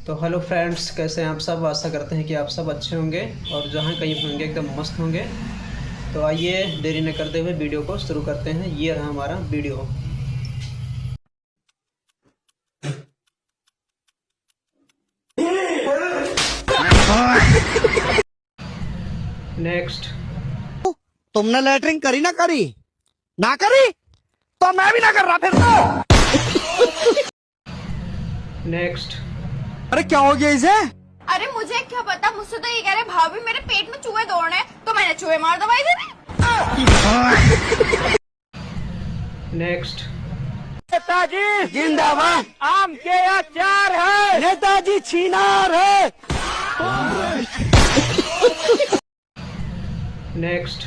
तो hello friends, कैसे हैं आप सब। आशा करते हैं कि आप सब अच्छे होंगे और जहाँ कहीं होंगे एकदम मस्त होंगे। तो आइए देरी न करते हुए वीडियो को शुरू करते हैं। ये रहा हमारा वीडियो। नेक्स्ट। तुमने लेटरिंग करी ना करी? ना करी तो मैं भी ना कर रहा फिर। नेक्स्ट। अरे क्या हो गया इसे? अरे मुझे क्या पता, मुझसे तो ये कह रहे भाभी मेरे पेट में चूहे दौड़ रहे हैं, तो मैंने चूहे मार दवाई दे दी। नेक्स्ट। नेताजी जिंदाबाद, आम के अचार है, नेताजी छिनार है। नेक्स्ट।